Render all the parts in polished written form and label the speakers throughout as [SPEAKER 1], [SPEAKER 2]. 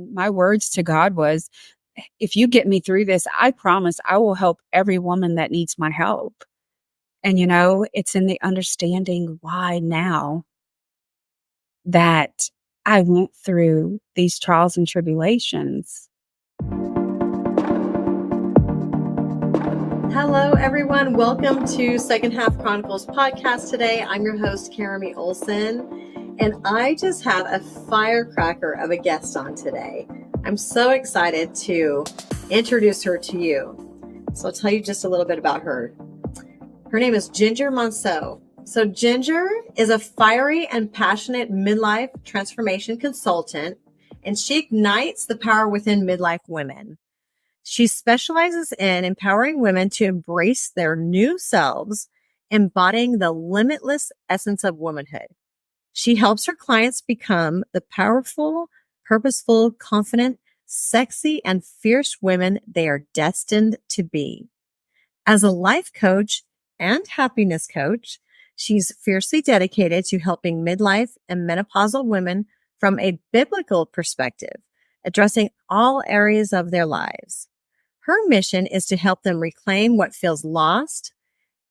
[SPEAKER 1] And my words to God was, if you get me through this, I promise I will help every woman that needs my help. And, it's in the understanding why now that I went through these trials and tribulations.
[SPEAKER 2] Hello, everyone. Welcome to Second Half Chronicles podcast today. I'm your host, Karami Olson, and I just have a firecracker of a guest on today. I'm so excited to introduce her to you. So I'll tell you just a little bit about her. Her name is Ginger Monceaux. So Ginger is a fiery and passionate midlife transformation consultant, and she ignites the power within midlife women. She specializes in empowering women to embrace their new selves, embodying the limitless essence of womanhood. She helps her clients become the powerful, purposeful, confident, sexy, and fierce women they are destined to be. As a life coach and happiness coach, she's fiercely dedicated to helping midlife and menopausal women from a biblical perspective, addressing all areas of their lives. Her mission is to help them reclaim what feels lost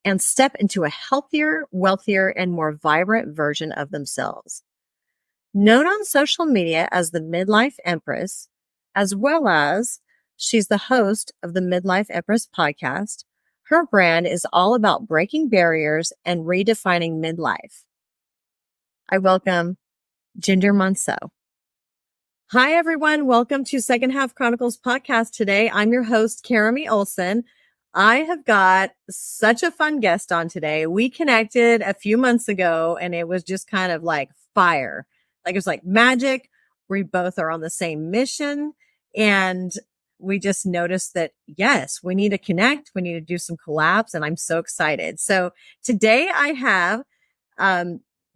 [SPEAKER 2] and step into a healthier, wealthier, and more vibrant version of themselves. Known on social media as the Midlife Empress, as well as she's the host of the Midlife Empress podcast, her brand is all about breaking barriers and redefining midlife. I welcome Ginger Monceaux. Hi, everyone. Welcome to Second Half Chronicles podcast today. I'm your host, Karami Olson. I have got such a fun guest on today. We connected a few months ago and it was just kind of like fire. Like it was like magic. We both are on the same mission and we just noticed that, yes, we need to connect. We need to do some collabs and I'm so excited. So today I have,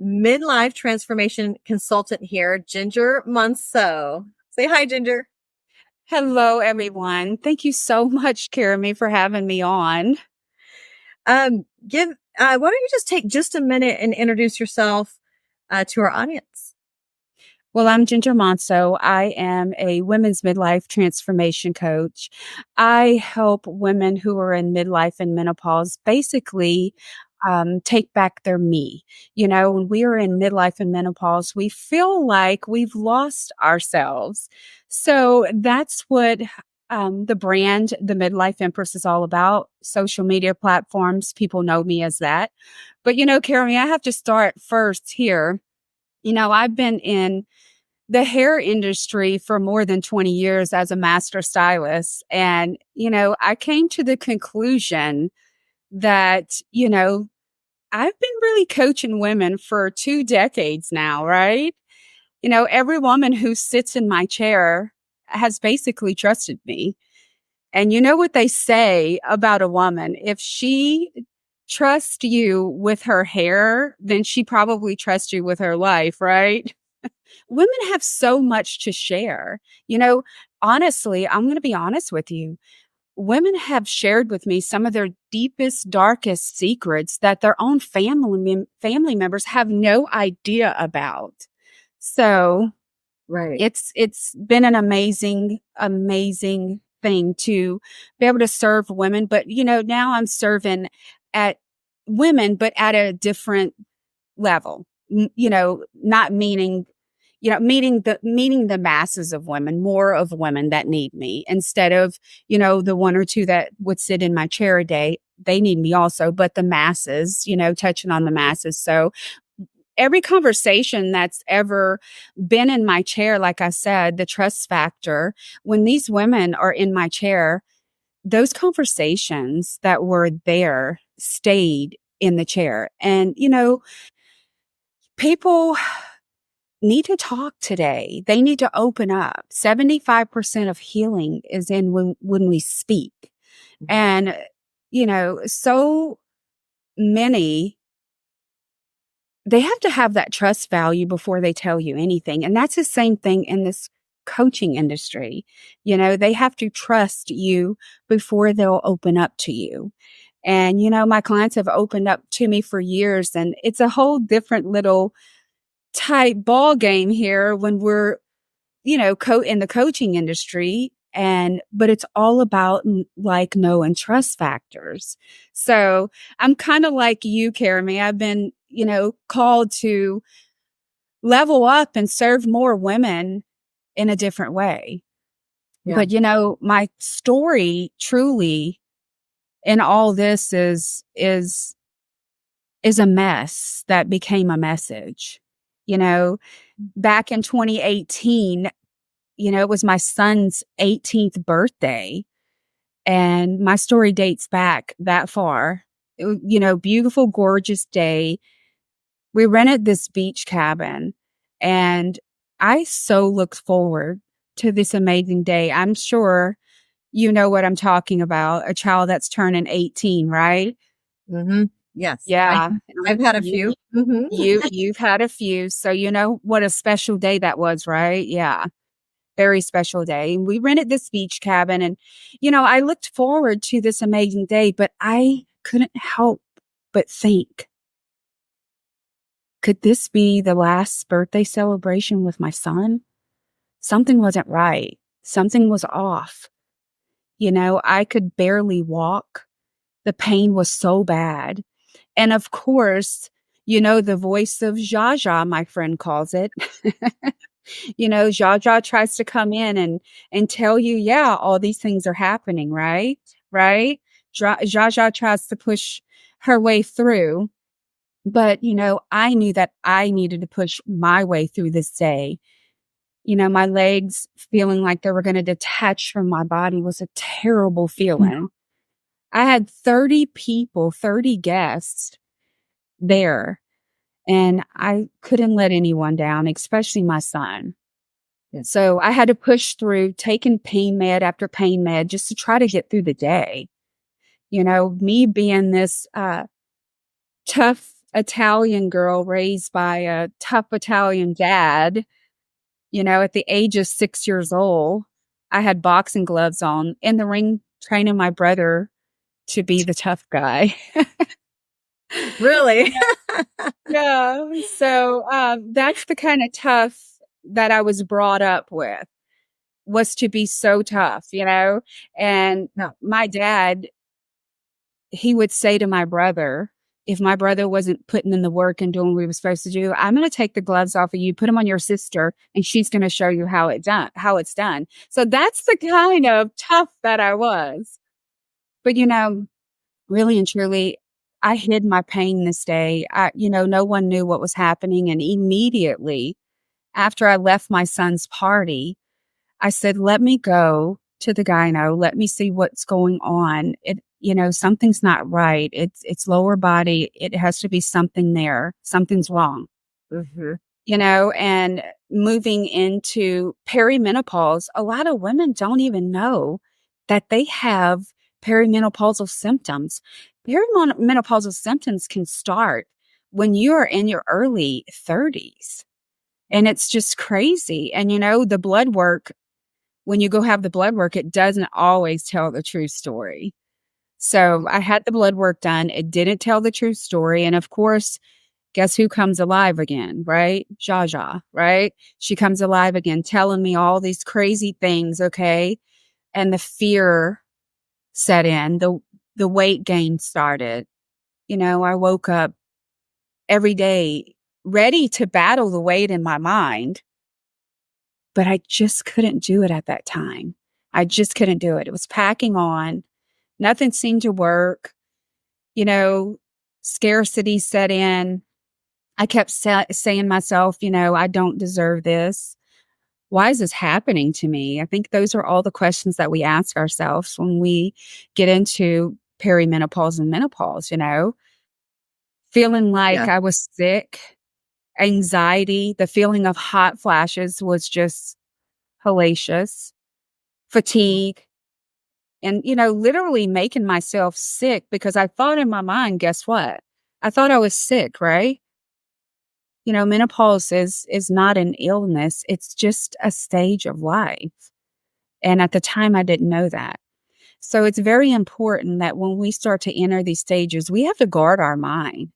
[SPEAKER 2] Midlife Transformation Consultant here, Ginger Monceaux. Say hi, Ginger.
[SPEAKER 1] Hello, everyone. Thank you so much, Karami, for having me on.
[SPEAKER 2] Why don't you just take just a minute and introduce yourself to our audience?
[SPEAKER 1] Well, I'm Ginger Monceaux. I am a women's midlife transformation coach. I help women who are in midlife and menopause basically take back their me. When we are in midlife and menopause, we feel like we've lost ourselves. So that's what the brand, the Midlife Empress, is all about. Social media platforms, people know me as that. But, Carrie, I have to start first here. I've been in the hair industry for more than 20 years as a master stylist. And, I came to the conclusion that, I've been really coaching women for 2 decades now, right? Every woman who sits in my chair has basically trusted me. And you know what they say about a woman? If she trusts you with her hair, then she probably trusts you with her life, right? Women have so much to share. Honestly, I'm going to be honest with you. Women have shared with me some of their deepest, darkest secrets that their own family members have no idea about. So,
[SPEAKER 2] right,
[SPEAKER 1] it's been an amazing thing to be able to serve women. But now I'm serving at women, but at a different level. Not meaning. Meaning the masses of women, more of women that need me instead of, the one or two that would sit in my chair a day. They need me also, but the masses, touching on the masses. So every conversation that's ever been in my chair, like I said, the trust factor, when these women are in my chair, those conversations that were there stayed in the chair. And, people need to talk today. They need to open up. 75% of healing is in when we speak. And, so many, they have to have that trust value before they tell you anything. And that's the same thing in this coaching industry. They have to trust you before they'll open up to you. And, my clients have opened up to me for years, and it's a whole different little tight ball game here when we're in the coaching industry. But it's all about like know and trust factors. So I'm kind of like you, Caramy. I've been, called to level up and serve more women in a different way.
[SPEAKER 2] Yeah.
[SPEAKER 1] But, my story truly in all this is a mess that became a message. Back in 2018, it was my son's 18th birthday, and my story dates back that far. Beautiful, gorgeous day. We rented this beach cabin, and I so looked forward to this amazing day. I'm sure you know what I'm talking about, a child that's turning 18, right?
[SPEAKER 2] Mm-hmm. Yes.
[SPEAKER 1] Yeah.
[SPEAKER 2] I've had a few. Mm-hmm.
[SPEAKER 1] You've had a few, so you know what a special day that was, right? Yeah. Very special day. We rented this beach cabin, and I looked forward to this amazing day, but I couldn't help but think, could this be the last birthday celebration with my son? Something wasn't right. Something was off. I could barely walk. The pain was so bad. And of course, the voice of Jaja, my friend calls it. Jaja tries to come in and tell you, yeah, all these things are happening, right? Right? Jaja tries to push her way through. But, I knew that I needed to push my way through this day. My legs feeling like they were going to detach from my body was a terrible feeling. I had 30 people, 30 guests there, and I couldn't let anyone down, especially my son. So I had to push through, taking pain med after pain med just to try to get through the day. Me being this tough Italian girl raised by a tough Italian dad, at the age of 6 years old, I had boxing gloves on in the ring training my brother to be the tough guy.
[SPEAKER 2] Really?
[SPEAKER 1] Yeah. So that's the kind of tough that I was brought up with, was to be so tough, and my dad, he would say to my brother, if my brother wasn't putting in the work and doing what we were supposed to do, I'm going to take the gloves off of you, put them on your sister, and she's going to show you how it's done. So that's the kind of tough that I was. But, really and truly, I hid my pain this day. No one knew what was happening. And immediately after I left my son's party, I said, let me go to the gyno. Let me see what's going on. Something's not right. It's lower body. It has to be something there. Something's wrong.
[SPEAKER 2] Mm-hmm.
[SPEAKER 1] And moving into perimenopause, a lot of women don't even know that they have perimenopausal symptoms. Perimenopausal symptoms can start when you're in your early 30s. And it's just crazy. And, the blood work, when you go have the blood work, it doesn't always tell the true story. So I had the blood work done. It didn't tell the true story. And of course, guess who comes alive again, right? Jaja, right? She comes alive again, telling me all these crazy things, okay? And the fear set in, the weight gain started. I woke up every day ready to battle the weight in my mind, but I just couldn't do it at that time. I just couldn't do it. It was packing on. Nothing seemed to work. Scarcity set in. I kept saying to myself, I don't deserve this. Why is this happening to me? I think those are all the questions that we ask ourselves when we get into perimenopause and menopause, feeling like I was sick, anxiety, the feeling of hot flashes was just hellacious, fatigue, and, literally making myself sick because I thought in my mind, guess what? I thought I was sick, right? Menopause is not an illness. It's just a stage of life. And at the time, I didn't know that. So it's very important that when we start to enter these stages, we have to guard our mind.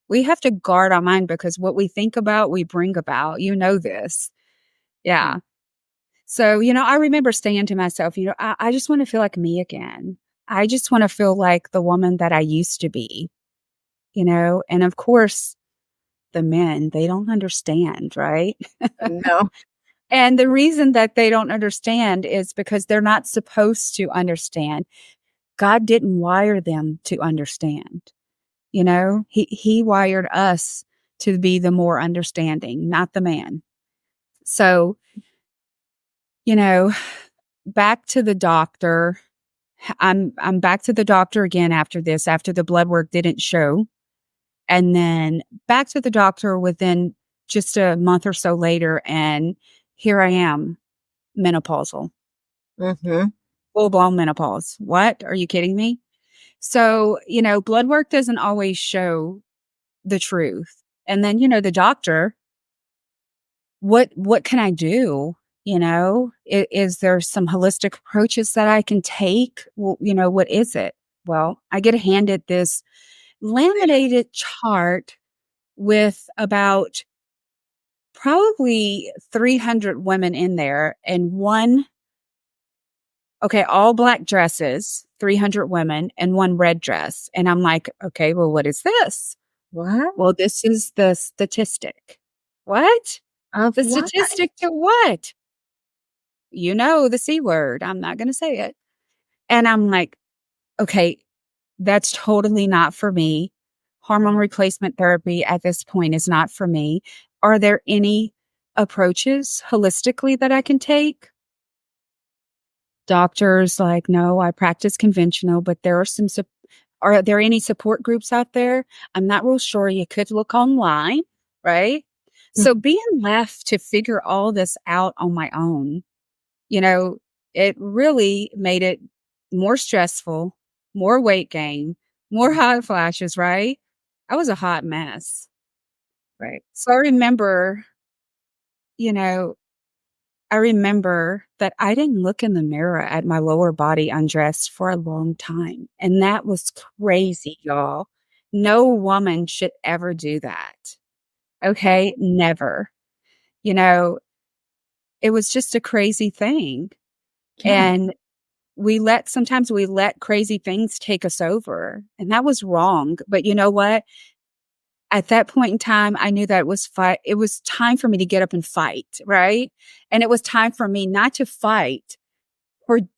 [SPEAKER 1] We have to guard our mind because what we think about, we bring about. You know this. Yeah. So, I remember saying to myself, I just want to feel like me again. I just want to feel like the woman that I used to be, and of course, the men, they don't understand, right?
[SPEAKER 2] No.
[SPEAKER 1] And the reason that they don't understand is because they're not supposed to understand. God didn't wire them to understand. He wired us to be the more understanding, not the man. So, you know, back to the doctor. I'm back to the doctor again after this, after the blood work didn't show. And then back to the doctor within just a month or so later, and here I am, menopausal,
[SPEAKER 2] Mm-hmm.
[SPEAKER 1] full blown menopause. What? Are you kidding me? So, blood work doesn't always show the truth. And then, the doctor, what can I do? Is there some holistic approaches that I can take? Well, what is it? Well, I get handed this laminated chart with about probably 300 women in there and all black dresses, 300 women and one red dress. And I'm like, okay, well, what is this?
[SPEAKER 2] What?
[SPEAKER 1] Well, this is the statistic. What?
[SPEAKER 2] Of
[SPEAKER 1] The
[SPEAKER 2] what?
[SPEAKER 1] statistic to what? The C word. I'm not going to say it. And I'm like, okay, that's totally not for me. Hormone replacement therapy at this point is not for me. Are there any approaches holistically that I can take? Doctors like, no, I practice conventional, but there are are there any support groups out there? I'm not real sure. You could look online, right? So being left to figure all this out on my own, it really made it more stressful, more weight gain, more hot flashes, right? I was a hot mess.
[SPEAKER 2] Right.
[SPEAKER 1] So you know, I remember that I didn't look in the mirror at my lower body undressed for a long time. And that was crazy, y'all. No woman should ever do that. Okay. Never. You know, it was just a crazy thing.
[SPEAKER 2] Yeah.
[SPEAKER 1] And sometimes we let crazy things take us over. And that was wrong. But you know what? At that point in time, I knew that it was time for me to get up and fight, right? And it was time for me not to fight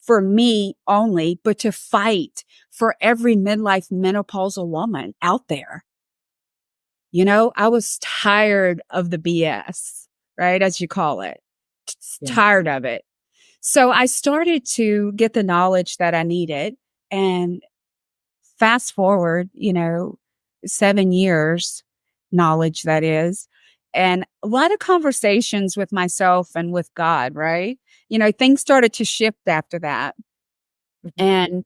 [SPEAKER 1] for me only, but to fight for every midlife menopausal woman out there. I was tired of the BS, right? As you call it,
[SPEAKER 2] Yeah.
[SPEAKER 1] tired of it. So I started to get the knowledge that I needed, and fast forward, 7 years knowledge that is, and a lot of conversations with myself and with God, right? Things started to shift after that. And,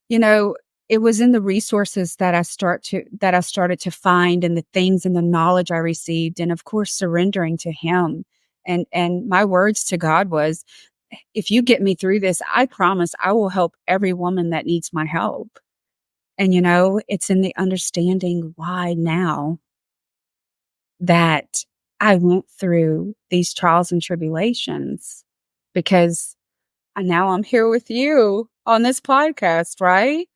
[SPEAKER 1] you know, it was in the resources that I started to find, and the things and the knowledge I received, and of course surrendering to him. And my words to God was, if you get me through this, I promise I will help every woman that needs my help. And it's in the understanding why now that I went through these trials and tribulations, because now I'm here with you on this podcast, right?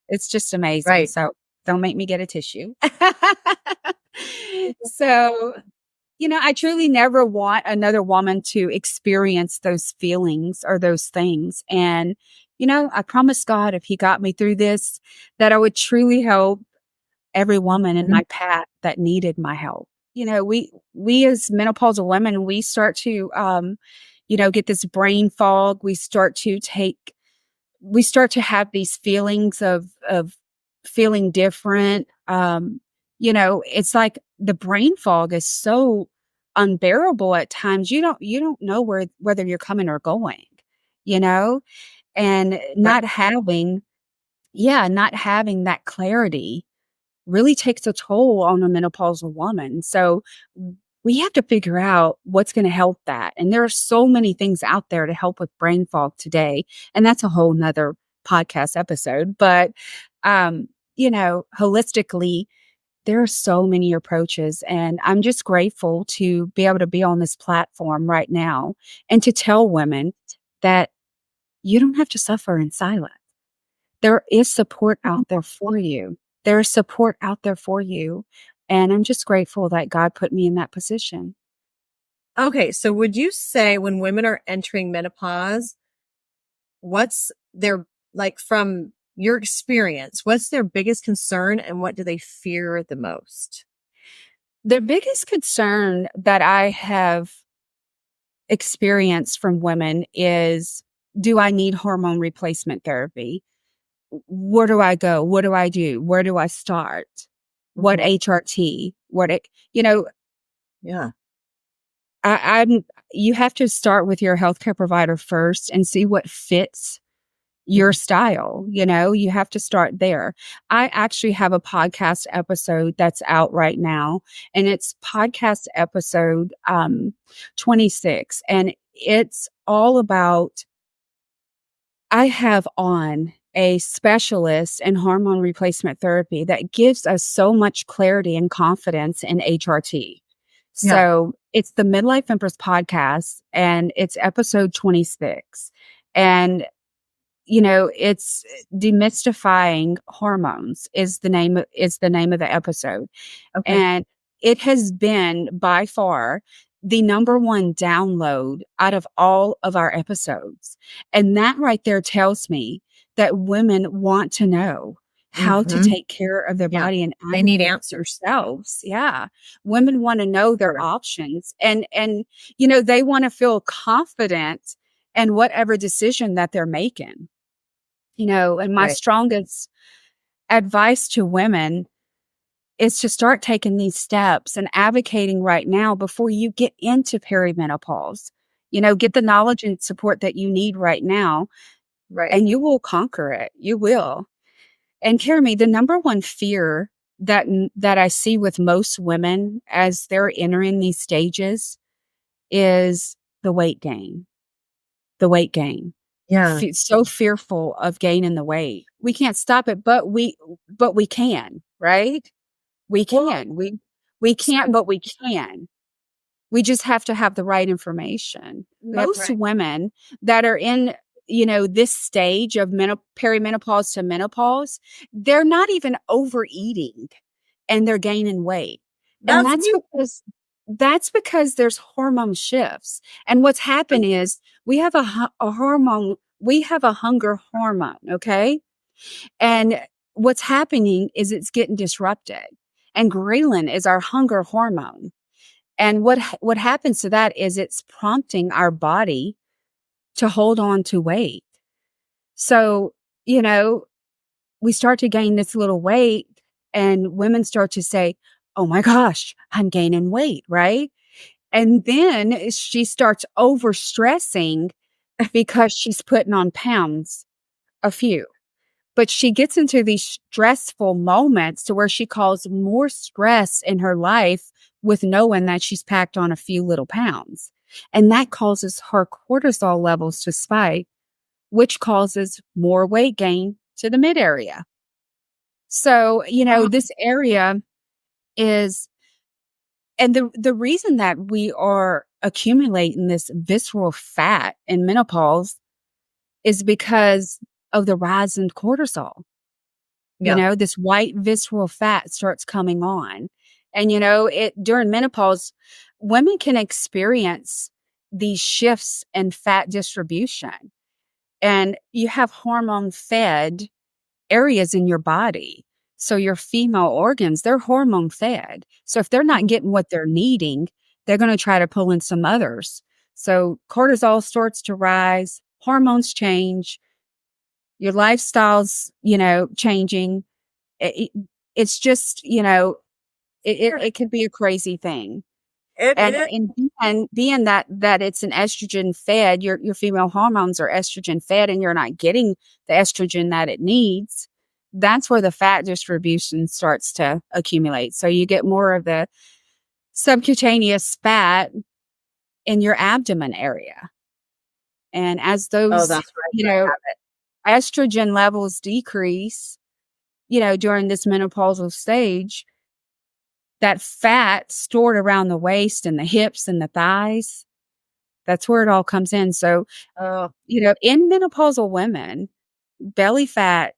[SPEAKER 1] It's just amazing.
[SPEAKER 2] Right.
[SPEAKER 1] So don't make me get a tissue. So, I truly never want another woman to experience those feelings or those things. And, I promised God if he got me through this, that I would truly help every woman in my path that needed my help. We as menopausal women, we start to, get this brain fog. We start to have these feelings of feeling different. It's like the brain fog is so unbearable at times. You don't know whether you're coming or going, you know, and not having that clarity really takes a toll on a menopausal woman. So we have to figure out what's going to help that. And there are so many things out there to help with brain fog today. And that's a whole nother podcast episode. But, holistically, there are so many approaches, and I'm just grateful to be able to be on this platform right now and to tell women that you don't have to suffer in silence. There is support out there for you. There is support out there for you. And I'm just grateful that God put me in that position.
[SPEAKER 2] Okay, so would you say when women are entering menopause, what's their, like, from your experience, what's their biggest concern and what do they fear the most?
[SPEAKER 1] The biggest concern that I have experienced from women is, do I need hormone replacement therapy? Where do I go? What do I do? Where do I start? What
[SPEAKER 2] Mhm.
[SPEAKER 1] HRT? What it, you know,
[SPEAKER 2] Yeah.
[SPEAKER 1] I'm, you have to start with your healthcare provider first and see what fits your
[SPEAKER 2] Mhm.
[SPEAKER 1] style. You have to start there. I actually have a podcast episode that's out right now, and it's podcast episode 26, and it's all about, I have on a specialist in hormone replacement therapy that gives us so much clarity and confidence in HRT.
[SPEAKER 2] Yeah.
[SPEAKER 1] So it's the Midlife Empress podcast, and it's episode 26. And it's demystifying hormones is the name of the episode.
[SPEAKER 2] Okay.
[SPEAKER 1] And it has been by far the number one download out of all of our episodes. And that right there tells me that women want to know how to
[SPEAKER 2] Mhm.
[SPEAKER 1] take care of their
[SPEAKER 2] Yeah.
[SPEAKER 1] body and
[SPEAKER 2] They need
[SPEAKER 1] advocate for
[SPEAKER 2] answers.
[SPEAKER 1] themselves. Yeah. Women want to know their
[SPEAKER 2] Sure.
[SPEAKER 1] options, and they want to feel confident in whatever decision that they're making. And my
[SPEAKER 2] Right.
[SPEAKER 1] strongest advice to women is to start taking these steps and advocating right now before you get into perimenopause. Get the knowledge and support that you need right now,
[SPEAKER 2] Right.
[SPEAKER 1] and you will conquer it. You will. And Jeremy, the number one fear that I see with most women as they're entering these stages is the weight gain. The weight gain.
[SPEAKER 2] Yeah.
[SPEAKER 1] So fearful of gaining the weight. We can't stop it, but we can, right? We
[SPEAKER 2] Well,
[SPEAKER 1] can. We can't,
[SPEAKER 2] so
[SPEAKER 1] but we can. We just have to have the right information.
[SPEAKER 2] that's
[SPEAKER 1] Most
[SPEAKER 2] right.
[SPEAKER 1] women that are in, this stage of perimenopause to menopause, they're not even overeating and they're gaining weight. And
[SPEAKER 2] That's
[SPEAKER 1] that's because there's hormone shifts. And what's happened is we have a hormone, we have a hunger hormone, okay? And what's happening is it's getting disrupted. And ghrelin is our hunger hormone. And what happens to that is it's prompting our body to hold on to weight. So, we start to gain this little weight, and women start to say, "Oh my gosh, I'm gaining weight," right? And then she starts overstressing because she's putting on pounds, a few. But she gets into these stressful moments to where she calls more stress in her life with knowing that she's packed on a few little pounds. And that causes her cortisol levels to spike, which causes more weight gain to the mid area. So, this area is, and the reason that we are accumulating this visceral fat in menopause is because of the rise in cortisol.
[SPEAKER 2] yeah.
[SPEAKER 1] This white visceral fat starts coming on. And, it during menopause, women can experience these shifts in fat distribution. And you have hormone fed areas in your body. So your female organs, they're hormone fed. So if they're not getting what they're needing, they're going to try to pull in some others. So cortisol starts to rise, hormones change, your lifestyle's, changing. It's just, it could be a crazy thing.
[SPEAKER 2] It
[SPEAKER 1] And
[SPEAKER 2] is.
[SPEAKER 1] and being that it's an estrogen fed, your female hormones are estrogen fed, and you're not getting the estrogen that it needs. That's where the fat distribution starts to accumulate. So you get more of the subcutaneous fat in your abdomen area. And as
[SPEAKER 2] Oh,
[SPEAKER 1] those,
[SPEAKER 2] that's right.
[SPEAKER 1] estrogen levels decrease, during this menopausal stage, that fat stored around the waist and the hips and the thighs, that's where it all comes in. So,
[SPEAKER 2] Oh,
[SPEAKER 1] in menopausal women, belly fat,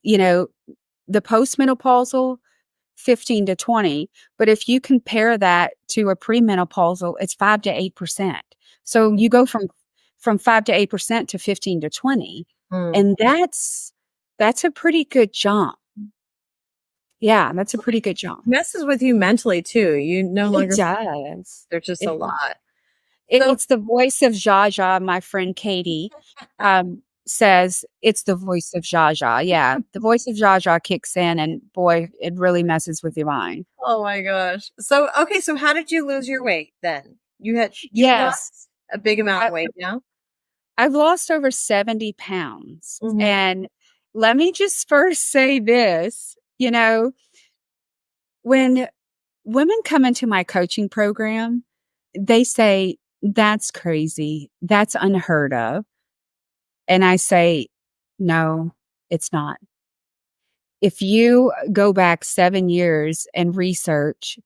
[SPEAKER 1] you know, the postmenopausal 15 to 20. But if you compare that to a premenopausal, it's 5 to 8%. So you go from 5 to 8% to 15 to 20.
[SPEAKER 2] mm.
[SPEAKER 1] And that's a pretty good jump. Yeah, that's a pretty good jump.
[SPEAKER 2] Messes with you mentally too. You no
[SPEAKER 1] It
[SPEAKER 2] longer,
[SPEAKER 1] does.
[SPEAKER 2] there's just a
[SPEAKER 1] It
[SPEAKER 2] lot. So,
[SPEAKER 1] it's the voice of Jaja. My friend Katie says it's the voice of Jaja. Yeah, the voice of Jaja kicks in, and boy, it really messes with your mind.
[SPEAKER 2] oh my gosh. So, okay. So how did you lose your weight then? You've
[SPEAKER 1] Yes,
[SPEAKER 2] lost a big amount
[SPEAKER 1] I,
[SPEAKER 2] of weight now.
[SPEAKER 1] I've lost over 70 pounds,
[SPEAKER 2] Mhm.
[SPEAKER 1] and let me just first say this. When women come into my coaching program, they say that's crazy, that's unheard of. And I say, no, it's not. If you go back 7 years and research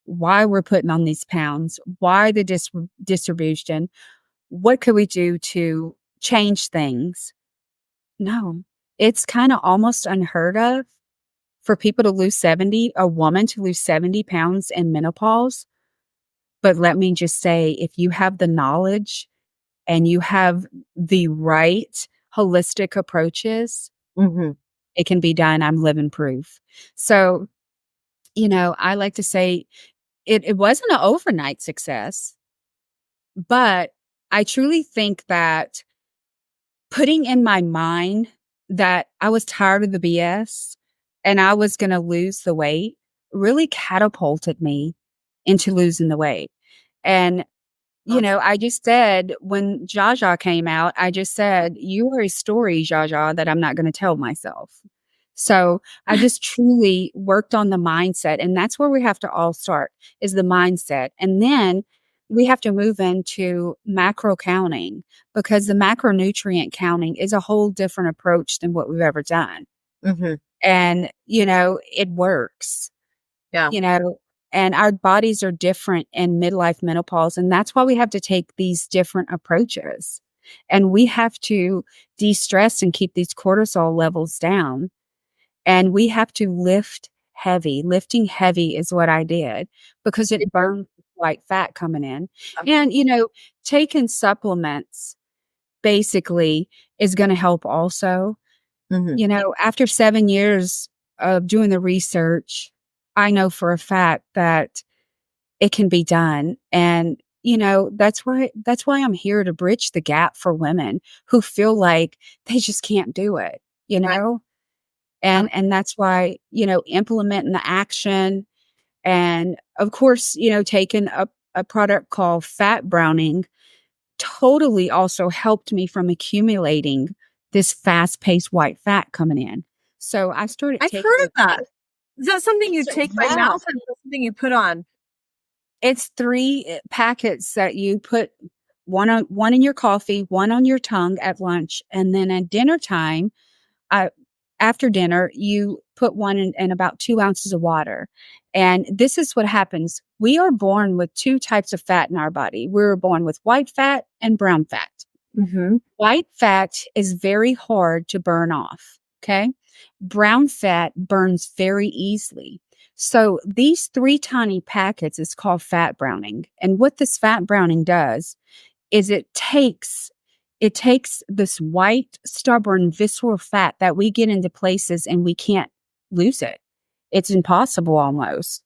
[SPEAKER 1] why we're putting on these pounds, why the distribution, what could we do to change things? No, it's kind of almost unheard of for people to lose 70, a woman to lose 70 pounds in menopause. But let me just say, if you have the knowledge and you have the right holistic approaches,
[SPEAKER 2] Mhm.
[SPEAKER 1] it can be done. I'm living proof. So, I like to say it wasn't an overnight success, but I truly think that putting in my mind that I was tired of the BS and I was going to lose the weight really catapulted me into losing the weight. And
[SPEAKER 2] Awesome.
[SPEAKER 1] I just said when Jaja came out, I just said, "You are a story, Jaja, that I'm not going to tell myself." So I just truly worked on the mindset. And that's where we have to all start is the mindset. And then we have to move into macro counting because the macronutrient counting is a whole different approach than what we've ever done.
[SPEAKER 2] Mhm.
[SPEAKER 1] And, it works
[SPEAKER 2] Yeah.
[SPEAKER 1] you know, and our bodies are different in midlife menopause. And that's why we have to take these different approaches. And we have to de stress and keep these cortisol levels down. And we have to lift heavy. Lifting heavy is what I did because it burns white fat coming in. And, taking supplements basically is going to help also.
[SPEAKER 2] Mhm.
[SPEAKER 1] After 7 years of doing the research, I know for a fact that it can be done. And, that's why I'm here to bridge the gap for women who feel like they just can't do it, you
[SPEAKER 2] Right.
[SPEAKER 1] know? And that's why, implementing the action and of course, taking a product called fat browning totally also helped me from accumulating this fast-paced white fat coming in. So I started
[SPEAKER 2] I've
[SPEAKER 1] taking
[SPEAKER 2] heard of
[SPEAKER 1] it.
[SPEAKER 2] that. Is that something you take by
[SPEAKER 1] Yeah.
[SPEAKER 2] mouth or is that something you put on?
[SPEAKER 1] It's 3 packets that you put one in your coffee, one on your tongue at lunch, and then at dinner time, uh, after dinner, you put one in about 2 ounces of water. And this is what happens. We are born with 2 types of fat in our body. We're born with white fat and brown fat.
[SPEAKER 2] Mhm.
[SPEAKER 1] White fat is very hard to burn off. Okay. Brown fat burns very easily. So these 3 tiny packets is called fat browning. And what this fat browning does is it takes this white, stubborn, visceral fat that we get into places and we can't lose it. It's impossible almost.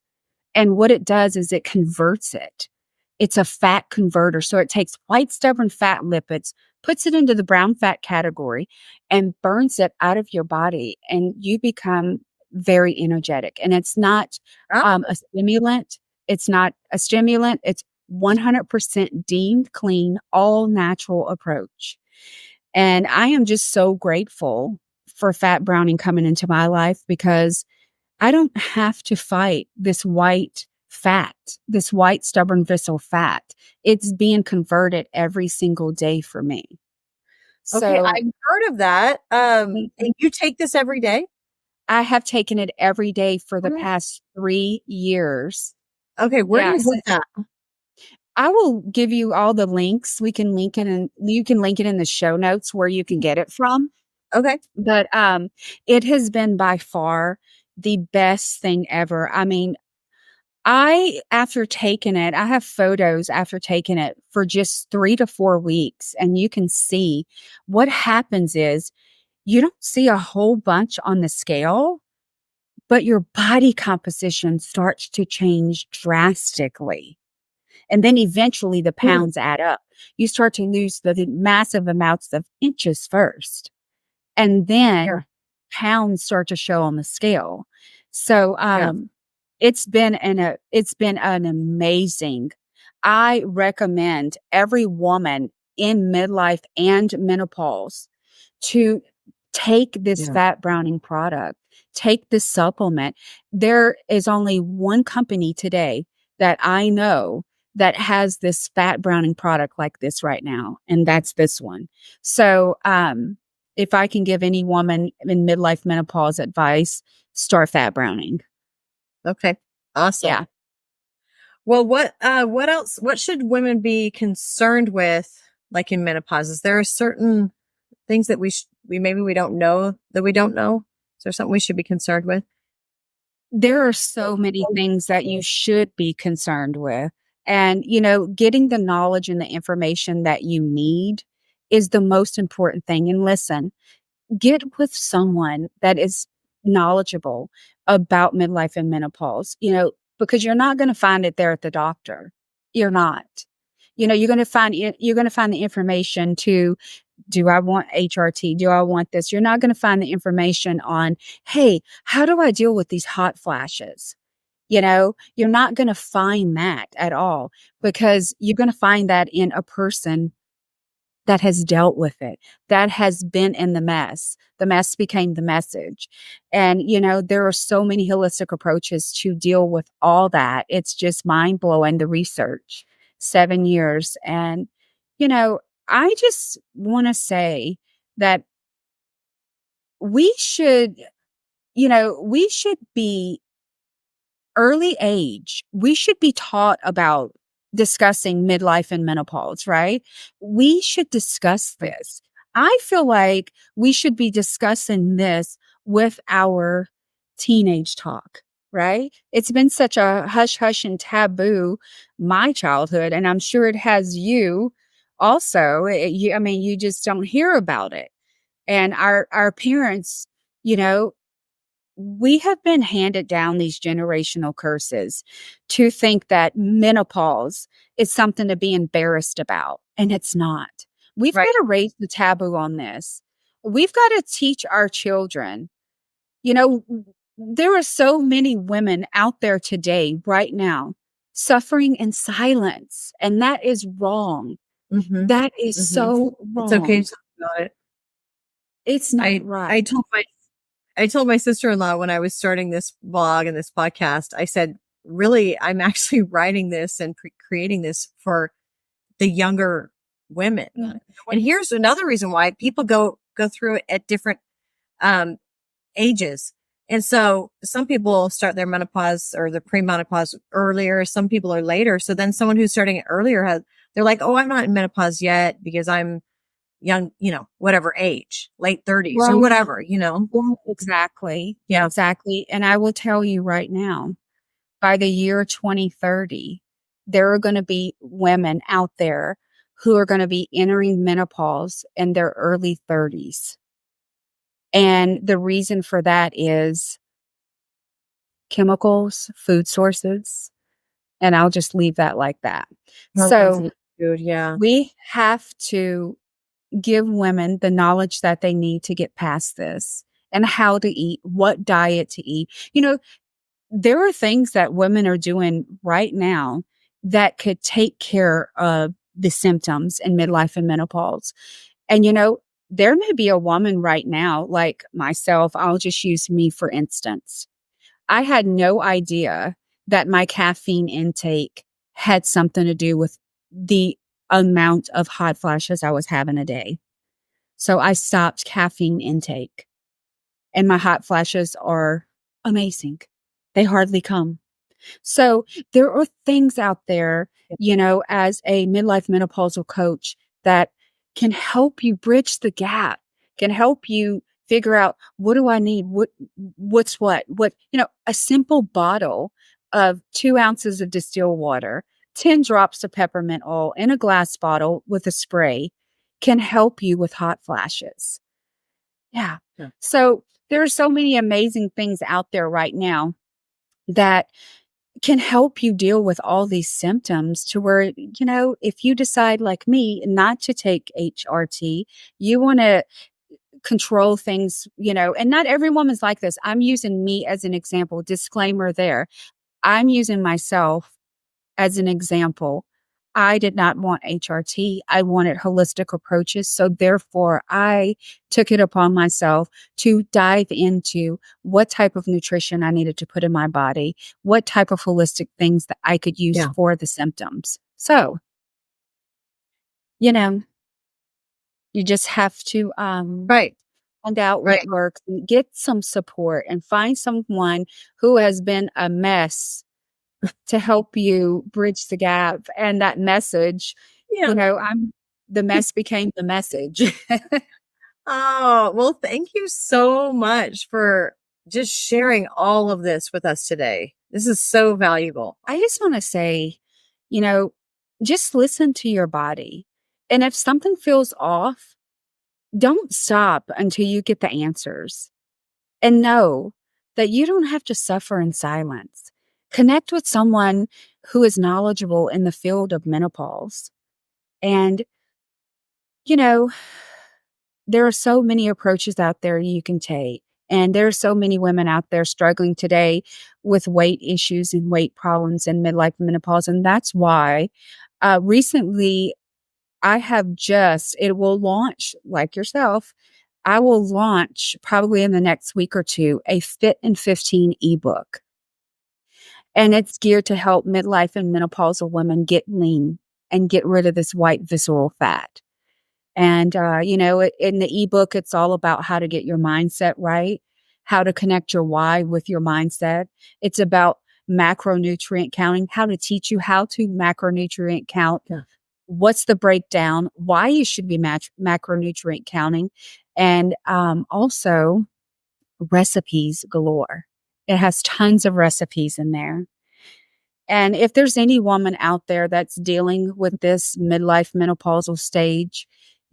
[SPEAKER 1] And what it does is it converts it. It's a fat converter. So it takes white, stubborn fat lipids, puts it into the brown fat category, and burns it out of your body. And you become very energetic. And it's not
[SPEAKER 2] Oh,
[SPEAKER 1] a stimulant. It's not a stimulant. It's 100% deemed clean, all natural approach. And I am just so grateful for fat browning coming into my life because I don't have to fight this white fat, this white, stubborn, visceral fat. It's being converted every single day for me.
[SPEAKER 2] okay.
[SPEAKER 1] So
[SPEAKER 2] I've heard of that.
[SPEAKER 1] mhm.
[SPEAKER 2] And you take this every day?
[SPEAKER 1] I have taken it every day for the
[SPEAKER 2] Okay.
[SPEAKER 1] past 3 years.
[SPEAKER 2] Okay, where do you
[SPEAKER 1] Yes.
[SPEAKER 2] get that?
[SPEAKER 1] I will give you all the links. We can link it and you can link it in the show notes where you can get it from.
[SPEAKER 2] Okay.
[SPEAKER 1] But it has been by far the best thing ever. I mean, after taking it, I have photos after taking it for just 3 to 4 weeks, and you can see what happens is you don't see a whole bunch on the scale, but your body composition starts to change drastically. And then eventually the
[SPEAKER 2] Mm,
[SPEAKER 1] pounds add up. You start to lose the massive amounts of inches first, and
[SPEAKER 2] yeah.
[SPEAKER 1] then pounds start to show on the scale. So,
[SPEAKER 2] Yeah.
[SPEAKER 1] it's been an amazing. I recommend every woman in midlife and menopause to take this
[SPEAKER 2] Yeah.
[SPEAKER 1] fat browning product, take this supplement. There is only one company today that I know that has this fat browning product like this right now, and that's this one. So, if I can give any woman in midlife menopause advice, start fat browning.
[SPEAKER 2] Okay. Awesome.
[SPEAKER 1] Yeah.
[SPEAKER 2] Well, what else, what should women be concerned with, like in menopause? Is there certain things that we maybe we don't know that we don't know? Is there something we should be concerned with?
[SPEAKER 1] There are so many things that you should be concerned with. And, getting the knowledge and the information that you need is the most important thing. And listen, get with someone that is knowledgeable about midlife and menopause, because you're not going to find it there at the doctor. You're not. You're going to find the information to, do I want HRT? Do I want this? You're not going to find the information on, hey, how do I deal with these hot flashes? You're not going to find that at all, because you're going to find that in a person that has dealt with it, that has been in the mess. The mess became the message. And, there are so many holistic approaches to deal with all that. It's just mind blowing, the research, 7 years. And, you know, I just want to say that we should, we should be early age, we should be taught about discussing midlife and menopause, right? We should discuss this. I feel like we should be discussing this with our teenage talk, right? It's been such a hush hush and taboo, my childhood, and I'm sure it has you also. I mean, you just don't hear about it. And our parents, you know, we have been handed down these generational curses to think that menopause is something to be embarrassed about, and it's not. We've got
[SPEAKER 2] Right.
[SPEAKER 1] to raise the taboo on this. We've got to teach our children. There are so many women out there today, right now, suffering in silence, and that is wrong.
[SPEAKER 2] Mm-hmm.
[SPEAKER 1] That is
[SPEAKER 2] Mm-hmm.
[SPEAKER 1] so
[SPEAKER 2] It's okay
[SPEAKER 1] wrong.
[SPEAKER 2] to talk about it.
[SPEAKER 1] It's not
[SPEAKER 2] I
[SPEAKER 1] right.
[SPEAKER 2] I told my I told my sister-in-law when I was starting this blog and this podcast, I said, really, I'm actually writing this and creating this for the younger women. And here's another reason why people go through it at different um, ages. And so some people start their menopause or the premenopause earlier. Some people are later. So then someone who's starting it earlier they're like, oh, I'm not in menopause yet because I'm young, whatever age, late 30s or
[SPEAKER 1] Right.
[SPEAKER 2] whatever.
[SPEAKER 1] Well, exactly.
[SPEAKER 2] Yeah.
[SPEAKER 1] Exactly. And I will tell you right now, by the year 2030, there are going to be women out there who are going to be entering menopause in their early 30s. And the reason for that is chemicals, food sources, and I'll just leave that like that.
[SPEAKER 2] Hormones
[SPEAKER 1] So
[SPEAKER 2] and food. Yeah.
[SPEAKER 1] we have to give women the knowledge that they need to get past this, and how to eat, what diet to eat. There are things that women are doing right now that could take care of the symptoms in midlife and menopause. And, there may be a woman right now, like myself, I'll just use me for instance. I had no idea that my caffeine intake had something to do with the amount of hot flashes I was having a day. So I stopped caffeine intake. and my hot flashes are amazing. They hardly come. So there are things out there, as a midlife menopausal coach that can help you bridge the gap, can help you figure out what do I need? What's what, a simple bottle of 2 ounces of distilled water, 10 drops of peppermint oil in a glass bottle with a spray can help you with hot flashes. Yeah. So there are so many amazing things out there right now that can help you deal with all these symptoms to where, if you decide like me not to take HRT, you want to control things, and not every woman's like this. I'm using me as an example, disclaimer there. I'm using myself as an example. I did not want HRT. I wanted holistic approaches. So therefore, I took it upon myself to dive into what type of nutrition I needed to put in my body, what type of holistic things that I could use for the symptoms. So, you just have to find out what works and get some support and find someone who has been a mess to help you bridge the gap. And that message, the mess became the message.
[SPEAKER 2] Oh, well, thank you so much for just sharing all of this with us today. This is so valuable.
[SPEAKER 1] I just want to say, just listen to your body. And if something feels off, don't stop until you get the answers. And know that you don't have to suffer in silence. Connect with someone who is knowledgeable in the field of menopause. And, there are so many approaches out there you can take. And there are so many women out there struggling today with weight issues and weight problems in midlife menopause. And that's why recently it will launch like yourself. I will launch probably in the next week or two a Fit in 15 ebook. And it's geared to help midlife and menopausal women get lean and get rid of this white visceral fat. And, in the ebook, it's all about how to get your mindset right, how to connect your why with your mindset. It's about macronutrient counting, how to teach you how to macronutrient count. Yeah. What's the breakdown, why you should be macronutrient counting, and also recipes galore. It has tons of recipes in there. And if there's any woman out there that's dealing with this midlife menopausal stage,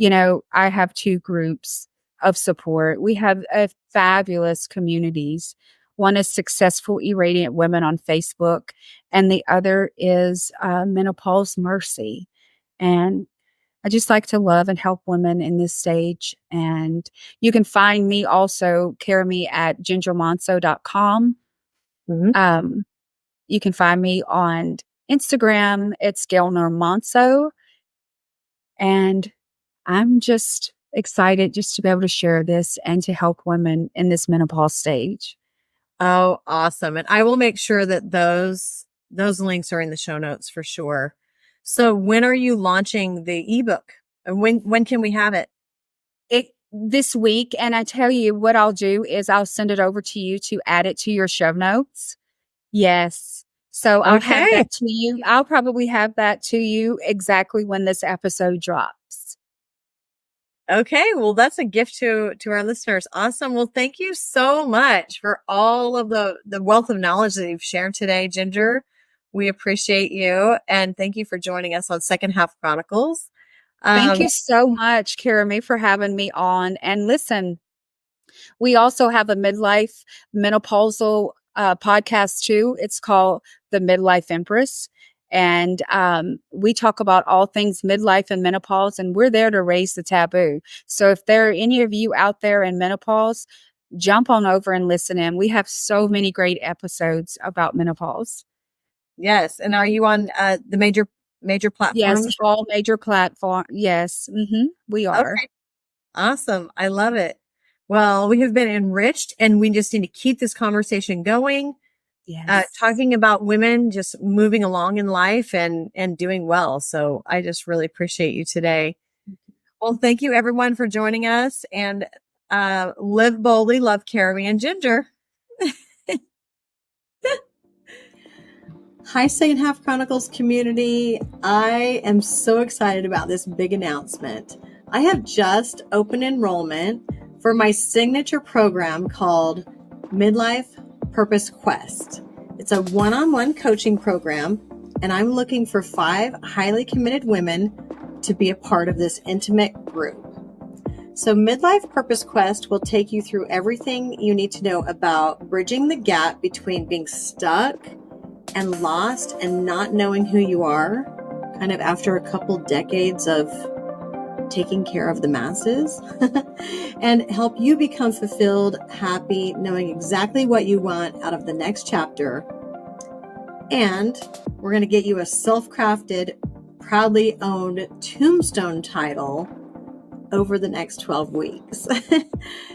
[SPEAKER 1] I have 2 groups of support. We have fabulous communities. One is Successful Irradiant Women on Facebook, and the other is Menopause Mercy. And I just like to love and help women in this stage. And you can find me also, Caramy, at gingermonceaux.com. Mm-hmm. You can find me on Instagram. It's Gelner Monceaux. And I'm just excited just to be able to share this and to help women in this menopause stage.
[SPEAKER 2] Oh, awesome. And I will make sure that those links are in the show notes for sure. So when are you launching the ebook? And when can we have it?
[SPEAKER 1] This week. And I tell you what I'll do is I'll send it over to you to add it to your show notes. Yes. So I'll have that to you. I'll probably have that to you exactly when this episode drops.
[SPEAKER 2] Okay. Well, that's a gift to our listeners. Awesome. Well, thank you so much for all of the wealth of knowledge that you've shared today, Ginger. We appreciate you. And thank you for joining us on Second Half Chronicles.
[SPEAKER 1] Thank you so much, Caramy, for having me on. And listen, we also have a midlife menopausal podcast too. It's called The Midlife Empress. And we talk about all things midlife and menopause, and we're there to raise the taboo. So if there are any of you out there in menopause, jump on over and listen in. We have so many great episodes about menopause.
[SPEAKER 2] Yes. And are you on the major platforms?
[SPEAKER 1] Yes, all major platforms. Yes, we are.
[SPEAKER 2] Okay. Awesome. I love it. Well, we have been enriched, and we just need to keep this conversation going. Yes. Talking about women just moving along in life and doing well. So I just really appreciate you today. Well, thank you everyone for joining us. And Live boldly, love Carrie and Ginger. Hi, Second Half Chronicles community. I am so excited about this big announcement. I have just opened enrollment for my signature program called Midlife Purpose Quest. It's a one-on-one coaching program, and I'm looking for 5 highly committed women to be a part of this intimate group. So Midlife Purpose Quest will take you through everything you need to know about bridging the gap between being stuck and lost and not knowing who you are, kind of after a couple decades of taking care of the masses, and help you become fulfilled, happy, knowing exactly what you want out of the next chapter. And we're going to get you a self-crafted, proudly owned tombstone title over the next 12 weeks.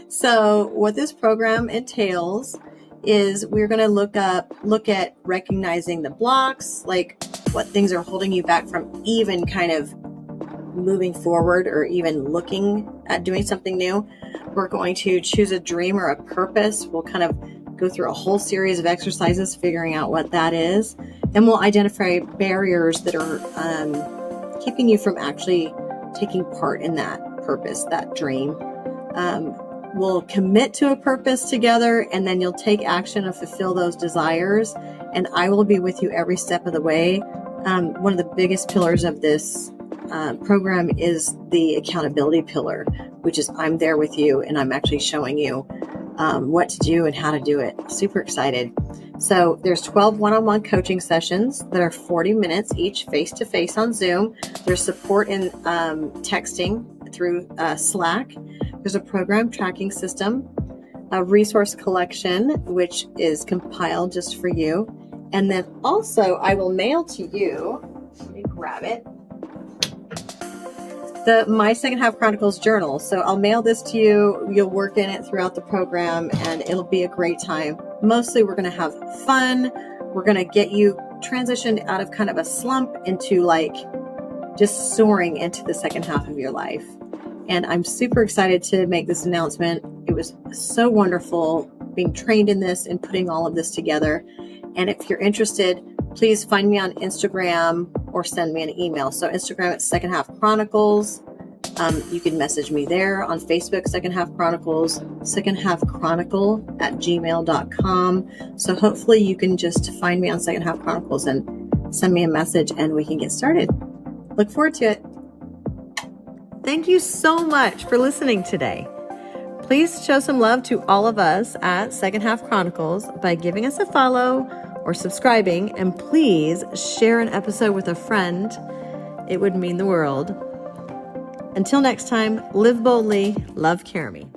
[SPEAKER 2] So what this program entails is we're going to look at recognizing the blocks, like what things are holding you back from even kind of moving forward or even looking at doing something new. We're going to choose a dream or a purpose. We'll kind of go through a whole series of exercises figuring out what that is. And we'll identify barriers that are keeping you from actually taking part in that purpose, that dream. We'll commit to a purpose together, and then you'll take action and fulfill those desires. And I will be with you every step of the way. One of the biggest pillars of this program is the accountability pillar, which is I'm there with you and I'm actually showing you what to do and how to do it. Super excited. So there's 12 one-on-one coaching sessions that are 40 minutes each, face-to-face on Zoom. There's support in texting through Slack. There's a program tracking system, a resource collection, which is compiled just for you. And then also I will mail to you, let me grab it, the My Second Half Chronicles journal. So I'll mail this to you. You'll work in it throughout the program and it'll be a great time. Mostly we're going to have fun. We're going to get you transitioned out of kind of a slump into like just soaring into the second half of your life. And I'm super excited to make this announcement. It was so wonderful being trained in this and putting all of this together. And if you're interested, please find me on Instagram or send me an email. So Instagram at Second Half Chronicles. You can message me there. On Facebook, Second Half Chronicles, Second Half Chronicle at gmail.com. So hopefully you can just find me on Second Half Chronicles and send me a message and we can get started. Look forward to it. Thank you so much for listening today. Please show some love to all of us at Second Half Chronicles by giving us a follow or subscribing, and please share an episode with a friend. It would mean the world. Until next time, live boldly, love Carrie.